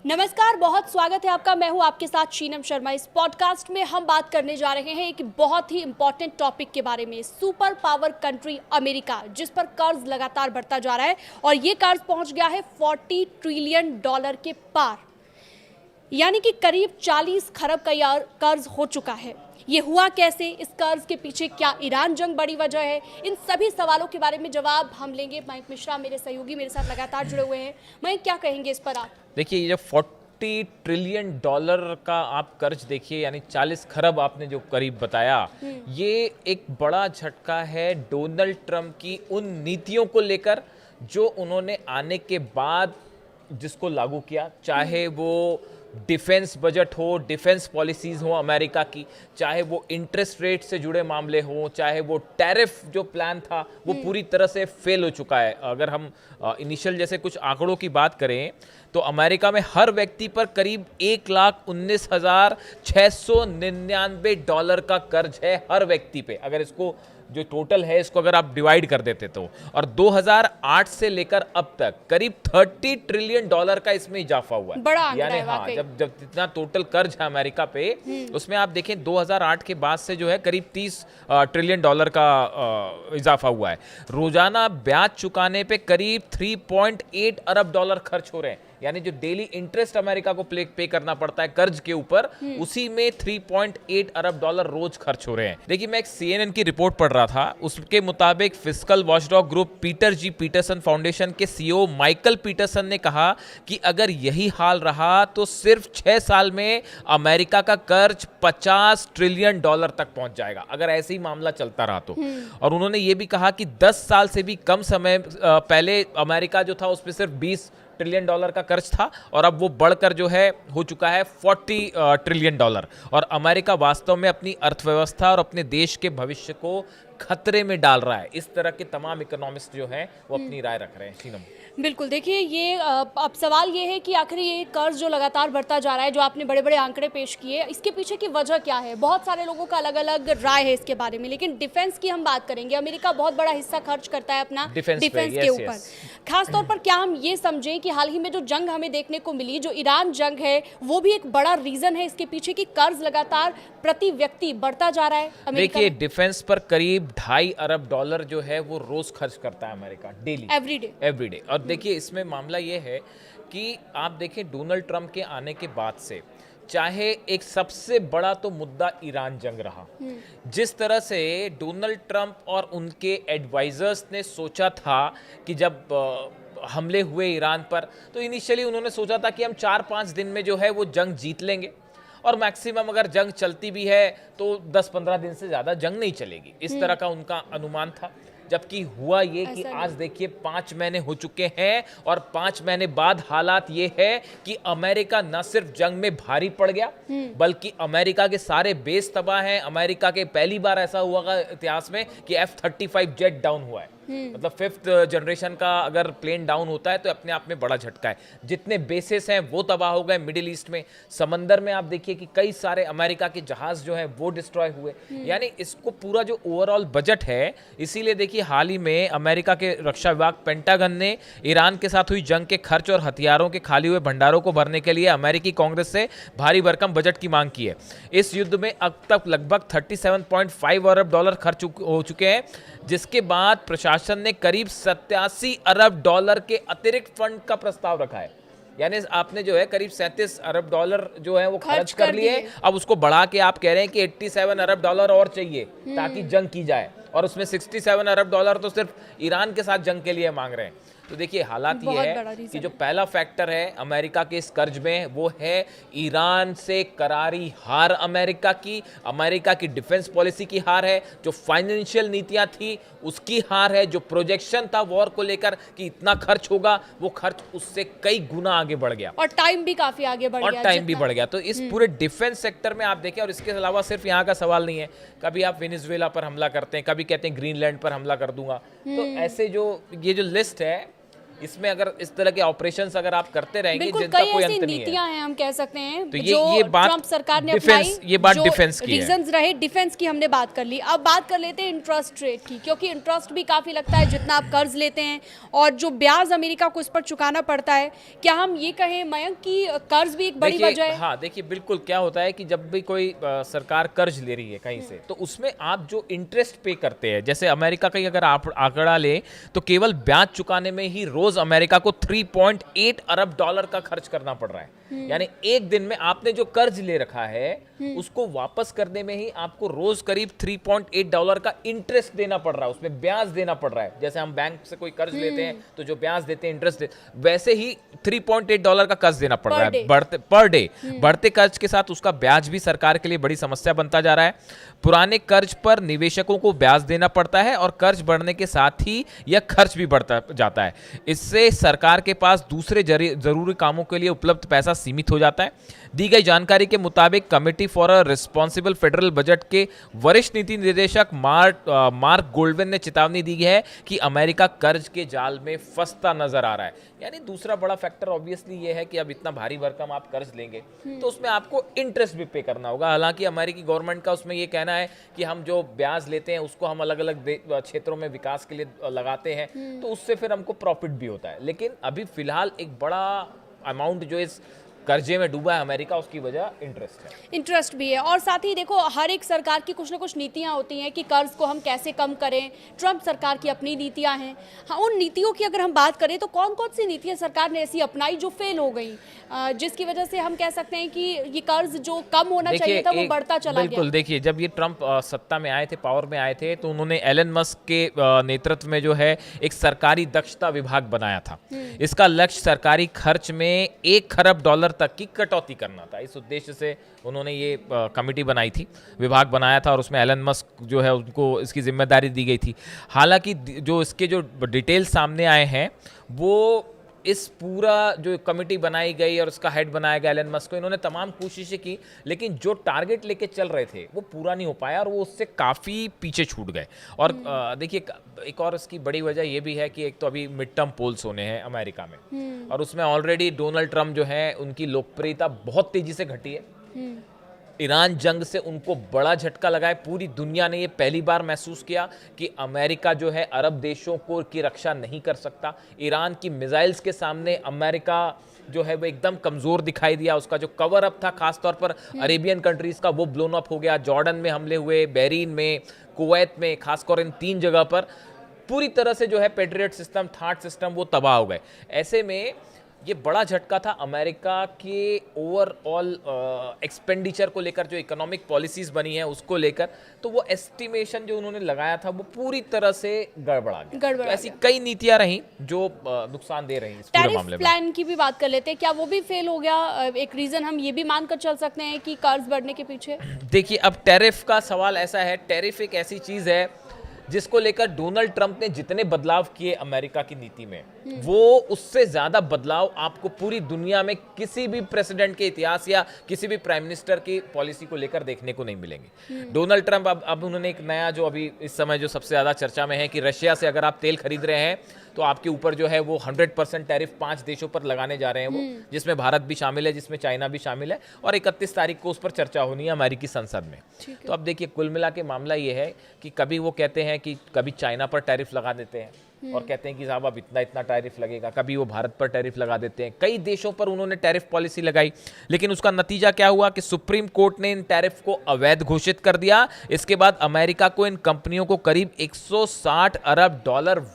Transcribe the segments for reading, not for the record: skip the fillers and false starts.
नमस्कार, बहुत स्वागत है आपका। मैं हूं आपके साथ शीनम शर्मा। इस पॉडकास्ट में हम बात करने जा रहे हैं एक बहुत ही इंपॉर्टेंट टॉपिक के बारे में, सुपर पावर कंट्री अमेरिका, जिस पर कर्ज लगातार बढ़ता जा रहा है और ये कर्ज पहुंच गया है $40 ट्रिलियन के पार, यानी कि करीब 40 खरब का कर्ज हो चुका है। ये हुआ कैसे, इस कर्ज के पीछे क्या ईरान जंग बड़ी वजह है, इन सभी सवालों के बारे में जवाब हम लेंगे। मयंक मिश्रा मेरे सहयोगी मेरे साथ लगातार जुड़े हुए हैं। मयंक, क्या कहेंगे इस पर आप? देखिए, ये जो $40 ट्रिलियन का आप कर्ज देखिए, यानी 40 खरब आपने जो करीब बताया, ये एक बड़ा झटका है डोनाल्ड ट्रंप की उन नीतियों को लेकर जो उन्होंने आने के बाद जिसको लागू किया, चाहे वो डिफेंस बजट हो, डिफेंस पॉलिसीज़ हो अमेरिका की, चाहे वो इंटरेस्ट रेट से जुड़े मामले हो, चाहे वो टैरिफ जो प्लान था वो पूरी तरह से फेल हो चुका है। अगर हम इनिशियल जैसे कुछ आंकड़ों की बात करें तो अमेरिका में हर व्यक्ति पर करीब $1,19,699 का कर्ज है हर व्यक्ति पे। अगर इसको जो टोटल है इसको अगर आप डिवाइड कर देते तो, और 2008 से लेकर अब तक करीब $30 ट्रिलियन का इसमें इजाफा हुआ है। बड़ा आंकड़ा यानी है हाँ, जब जितना टोटल कर्ज है अमेरिका पे, उसमें आप देखें 2008 के बाद से जो है करीब $30 ट्रिलियन का इजाफा हुआ है। रोजाना ब्याज चुकाने पे करीब $3.8 अरब खर्च हो रहे हैं, यानी जो डेली इंटरेस्ट अमेरिका को पे करना पड़ता है कर्ज के ऊपर, उसी में $3.8 अरब रोज खर्च हो रहे हैं। देखिए, मैं एक CNN की रिपोर्ट पढ़ रहा था, उसके मुताबिक फिस्कल वॉचडॉग ग्रुप पीटर जी पीटरसन फाउंडेशन के CEO माइकल पीटरसन ने कहा कि अगर यही हाल रहा तो सिर्फ 6 साल में अमेरिका का कर्ज $50 ट्रिलियन तक पहुंच जाएगा, अगर ऐसे ही मामला चलता रहा तो। और उन्होंने ये भी कहा कि 10 साल से भी कम समय पहले अमेरिका जो था उस पर सिर्फ $20 ट्रिलियन का कर्ज था, और अब वो बढ़कर जो है हो चुका है $40 ट्रिलियन। और अमेरिका वास्तव में अपनी अर्थव्यवस्था और अपने देश के भविष्य को खतरे में डाल रहा है। इस तरह के तमाम इकोनॉमिस्ट जो हैं वो अपनी राय रख रहे हैं। शीनम, बिल्कुल, देखिए, ये अब सवाल ये है कि आखिर ये कर्ज जो लगातार बढ़ता जा रहा है, जो आपने बड़े बड़े आंकड़े पेश किए, इसके पीछे की वजह क्या है? बहुत सारे लोगों का अलग अलग राय है इसके बारे में, लेकिन डिफेंस की हम बात करेंगे। अमेरिका बहुत बड़ा हिस्सा खर्च करता है अपना डिफेंस के ऊपर। खासतौर पर क्या हम ये समझें कि हाल ही में जो जंग हमें देखने को मिली, जो ईरान जंग है, वो भी एक बड़ा रीजन है इसके पीछे कि कर्ज लगातार प्रति व्यक्ति बढ़ता जा रहा है अमेरिका? देखिए, डिफेंस पर करीब $2.5 अरब जो है वो रोज खर्च करता है अमेरिका, डेली, एवरीडे। और देखिए, इसमें मामला ये है कि आप देखें डोनाल्ड ट्रंप के आने के बाद से, चाहे एक सबसे बड़ा तो मुद्दा ईरान जंग रहा, जिस तरह से डोनाल्ड ट्रंप और उनके एडवाइजर्स ने सोचा था कि जब हमले हुए ईरान पर, तो इनिशियली उन्होंने सोचा था कि हम 4-5 दिन में जो है वो जंग जीत लेंगे, और मैक्सिमम अगर जंग चलती भी है तो 10-15 दिन से ज़्यादा जंग नहीं चलेगी, इस तरह का उनका अनुमान था। जबकि हुआ ये कि आज देखिए 5 महीने हो चुके हैं, और 5 महीने बाद हालात ये है कि अमेरिका न सिर्फ जंग में भारी पड़ गया, बल्कि अमेरिका के सारे बेस तबाह हैं। अमेरिका के पहली बार ऐसा हुआ इतिहास में कि F-35 जेट डाउन हुआ है, मतलब 5th जनरेशन का अगर प्लेन डाउन होता है तो अपने आप में बड़ा झटका है। जितने बेसेस हैं वो तबाह हो गए मिडिल ईस्ट में। समंदर में आप देखिए कि कई सारे अमेरिका के जहाज जो हैं वो डिस्ट्रॉय हुए। यानी इसको पूरा जो ओवरऑल बजट है, इसीलिए देखिए हाल ही में अमेरिका के रक्षा विभाग पेंटागन ने ईरान के साथ हुई जंग के खर्च और हथियारों के खाली हुए भंडारों को भरने के लिए अमेरिकी कांग्रेस से भारी भरकम बजट की मांग की है। इस युद्ध में अब तक लगभग $37.5 अरब खर्च हो चुके हैं, जिसके बाद प्रशासन ने करीब $87 अरब के अतिरिक्त फंड का प्रस्ताव रखा है। यानी आपने जो है करीब $37 अरब जो है वो खर्च कर लिए, अब उसको बढ़ा के आप कह रहे हैं कि $87 अरब और चाहिए ताकि जंग की जाए, और उसमें $67 अरब तो सिर्फ ईरान के साथ जंग के लिए मांग रहे हैं। तो देखिए, हालात ये है कि जो पहला फैक्टर है अमेरिका के इस कर्ज में, वो है ईरान से करारी हार अमेरिका की डिफेंस पॉलिसी की हार है, जो फाइनेंशियल नीतियां थी उसकी हार है, जो प्रोजेक्शन था वॉर को लेकर कि इतना खर्च होगा, वो खर्च उससे कई गुना आगे बढ़ गया, और टाइम भी काफी आगे बढ़ गया। तो इस पूरे डिफेंस सेक्टर में आप देखें, और इसके अलावा सिर्फ यहाँ का सवाल नहीं है, कभी आप वेनेजुएला पर हमला करते हैं, कभी कहते हैं ग्रीनलैंड पर हमला कर दूंगा। तो ऐसे जो ये जो लिस्ट है इसमें अगर इस तरह के ऑपरेशंस अगर आप करते रहेंगे जिनका कोई अंत नहीं है। नीतियां हैं हम कह सकते हैं, तो ये बात ट्रम्प सरकार ने अपनाई, ये बात डिफेंस की रीजंस रहे, डिफेंस की हमने बात कर ली। अब बात कर लेते हैं इंटरेस्ट रेट की, क्योंकि इंटरेस्ट भी काफी लगता है जितना आप कर्ज लेते हैं और जो ब्याज अमेरिका को इस पर चुकाना पड़ता है। क्या हम ये कहें मयंक कि कर्ज भी एक बड़ी वजह है? हाँ देखिए, बिल्कुल। क्या होता है कि जब भी कोई सरकार कर्ज ले रही है कहीं से, तो उसमें आप जो इंटरेस्ट पे करते हैं, जैसे अमेरिका का अगर आप आंकड़ा ले तो केवल ब्याज चुकाने में ही रोज अमेरिका को 3.8 अरब डॉलर का खर्च करना पड़ रहा है। यानी एक दिन में आपने जो कर्ज ले रखा है उसको वापस करने में ही आपको रोज करीब 3.8 डॉलर का इंटरेस्ट देना पड़ रहा है, उसमें ब्याज देना पड़ रहा है। जैसे हम बैंक से कोई कर्ज लेते हैं तो जो ब्याज देते हैं, इंटरेस्ट वैसे ही 3.8 डॉलर का कर्ज देना पड़ रहा है पर डे। बढ़ते कर्ज के साथ उसका ब्याज भी सरकार के लिए बड़ी समस्या बनता जा रहा है। पुराने कर्ज पर निवेशकों को ब्याज देना पड़ता है और कर्ज बढ़ने के साथ ही यह खर्च भी बढ़ता जाता है। इससे सरकार के पास दूसरे जरूरी कामों के लिए उपलब्ध पैसा सीमित हो जाता है। दी गई जानकारी के मुताबिक committee for a responsible federal budget के वरिष्ठ नीति निर्देशक मार्क गोल्डविन ने चेतावनी दी है कि अमेरिका कर्ज के जाल में फंसता नजर आ रहा है। यानी दूसरा बड़ा फैक्टर ऑब्वियसली ये है कि अब इतना भारी भरकम आप कर्ज लेंगे तो उसमें आपको इंटरेस्ट भी पे करना होगा। हालांकि अमेरिकी गवर्नमेंट का उसमें ये कहना है कि हम जो ब्याज लेते हैं उसको हम अलग अलग क्षेत्रों में विकास के लिए लगाते हैं, तो उससे फिर हमको प्रॉफिट भी होता है। लेकिन अभी फिलहाल एक बड़ा अमाउंट जो इस कर्जे में डूबा है अमेरिका, उसकी वजह इंटरेस्ट भी है। और साथ ही देखो, हर एक सरकार की कुछ ना कुछ नीतियां होती हैं कि कर्ज को हम कैसे कम करें। ट्रम्प सरकार की अपनी नीतियां हैं। हाँ, उन नीतियों की अगर हम बात करें तो कौन कौन सी नीतियां सरकार ने ऐसी अपनाई जो फेल हो गई, जिसकी वजह से हम कह सकते हैं कि ये कर्ज जो कम होना चाहिए था वो बढ़ता चला गया? बिल्कुल। देखिए, जब ये ट्रम्प सत्ता में आए थे, पावर में आए थे, तो उन्होंने एलन मस्क के नेतृत्व में जो है एक सरकारी दक्षता विभाग बनाया था। इसका लक्ष्य सरकारी खर्च में $1 खरब तक की कटौती करना था। इस उद्देश्य से उन्होंने ये कमेटी बनाई थी, विभाग बनाया था, और उसमें एलन मस्क जो है उनको इसकी जिम्मेदारी दी गई थी। हालांकि जो इसके जो डिटेल सामने आए हैं वो इस पूरा जो कमेटी बनाई गई और उसका हेड बनाया गया एलन मस्क को, इन्होंने तमाम कोशिशें की, लेकिन जो टारगेट लेके चल रहे थे वो पूरा नहीं हो पाया और वो उससे काफ़ी पीछे छूट गए। और देखिए, एक और इसकी बड़ी वजह ये भी है कि एक तो अभी मिड टर्म पोल्स होने हैं अमेरिका में, और उसमें ऑलरेडी डोनाल्ड ट्रम्प जो है उनकी लोकप्रियता बहुत तेजी से घटी है। ईरान जंग से उनको बड़ा झटका लगा है। पूरी दुनिया ने ये पहली बार महसूस किया कि अमेरिका जो है अरब देशों को की रक्षा नहीं कर सकता। ईरान की मिसाइल्स के सामने अमेरिका जो है वो एकदम कमज़ोर दिखाई दिया। उसका जो कवर अप था खासतौर पर अरेबियन कंट्रीज़ का, वो ब्लोन अप हो गया। जॉर्डन में हमले हुए, बहरीन में, कुवैत में, खासकर इन 3 जगह पर पूरी तरह से जो है पेट्रियट सिस्टम, थाट सिस्टम वो तबाह हो गए। ऐसे में ये बड़ा झटका था अमेरिका के ओवरऑल एक्सपेंडिचर को लेकर, जो इकोनॉमिक पॉलिसीज बनी है उसको लेकर। तो वो एस्टिमेशन जो उन्होंने लगाया था वो पूरी तरह से गड़बड़ा गया। तो ऐसी कई नीतियां रहीं जो नुकसान दे रही हैं इस पूरे मामले में। प्लान की भी बात कर लेते हैं, क्या वो भी फेल हो गया? एक रीजन हम ये भी मानकर चल सकते हैं कि कर्ज बढ़ने के पीछे? देखिए, अब टैरिफ का सवाल ऐसा है, टैरिफ एक ऐसी चीज है जिसको लेकर डोनाल्ड ट्रंप ने जितने बदलाव किए अमेरिका की नीति में, वो उससे ज्यादा बदलाव आपको पूरी दुनिया में किसी भी प्रेसिडेंट के इतिहास या किसी भी प्राइम मिनिस्टर की पॉलिसी को लेकर देखने को नहीं मिलेंगे। डोनाल्ड ट्रंप अब उन्होंने एक नया, जो अभी इस समय जो सबसे ज्यादा चर्चा में है, कि रशिया से अगर आप तेल खरीद रहे हैं तो आपके ऊपर जो है वो 100% टैरिफ 5 देशों पर लगाने जा रहे हैं, वो जिसमें भारत भी शामिल है, जिसमें चाइना भी शामिल है, और 31 तारीख को उस पर चर्चा होनी है अमेरिकी संसद में। तो अब देखिए, कुल मिला के मामला ये है कि कभी वो कहते हैं कि कभी चाइना पर टैरिफ लगा देते हैं और कहते हैं कि साहब अब इतना इतना टैरिफ लगेगा, कभी वो भारत पर टैरिफ लगा देते हैं। कई देशों पर उन्होंने टैरिफ पॉलिसी लगाई, लेकिन उसका नतीजा क्या हुआ कि सुप्रीम कोर्ट ने इन टैरिफ को अवैध घोषित कर दिया। इसके बाद अमेरिका को इन कंपनियों को करीब $160 अरब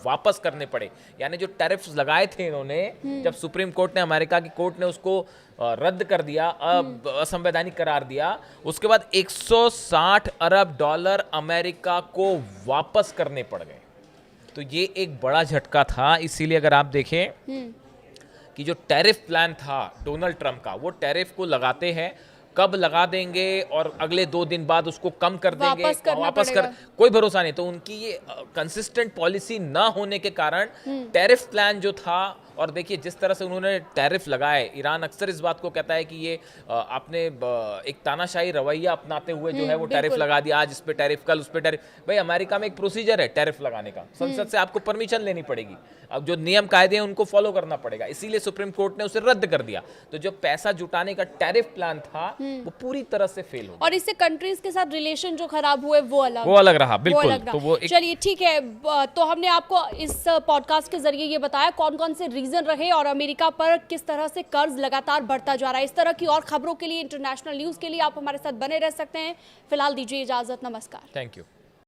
वापस करने पड़े। यानी जो टैरिफ्स लगाए थे इन्होंने, जब सुप्रीम कोर्ट ने, अमेरिका की कोर्ट ने उसको रद्द कर दिया, असंवैधानिक करार दिया, उसके बाद $160 अरब अमेरिका को वापस करने पड़ गए। तो ये एक बड़ा झटका था। इसीलिए अगर आप देखें कि जो टैरिफ प्लान था डोनाल्ड ट्रंप का, वो टैरिफ को लगाते हैं, कब लगा देंगे और अगले 2 दिन बाद उसको कम कर देंगे, वापस कर, कोई भरोसा नहीं। तो उनकी ये कंसिस्टेंट पॉलिसी ना होने के कारण टैरिफ प्लान जो था और देखिए जिस तरह से उन्होंने टैरिफ लगाए, ईरान अक्सर इस बात को कहता है कि ये आपने एक तानाशाही रवैया अपनाते हुए जो है वो टैरिफ लगा दिया, आज इस पे टैरिफ, कल उस पे टैरिफ। भाई अमेरिका में एक प्रोसीजर है टैरिफ लगाने का, संसद से आपको परमिशन लेनी पड़ेगी, अब जो नियम कायदे हैं उनको फॉलो करना पड़ेगा, इसीलिए सुप्रीम कोर्ट ने उसे रद्द कर दिया। तो जो पैसा जुटाने का टैरिफ प्लान था वो पूरी तरह से फेल हो गया, और इससे कंट्रीज के साथ रिलेशन जो खराब हुए वो अलग रहा, बिल्कुल। तो वो चलिए ठीक है, तो हमने आपको इस पॉडकास्ट के जरिए ये बताया कौन कौन से रीजन रहे और अमेरिका पर किस तरह से कर्ज लगातार बढ़ता जा रहा है। इस तरह की और खबरों के लिए, इंटरनेशनल न्यूज के लिए आप हमारे साथ बने रह सकते हैं। फिलहाल दीजिए इजाजत, नमस्कार। Thank you.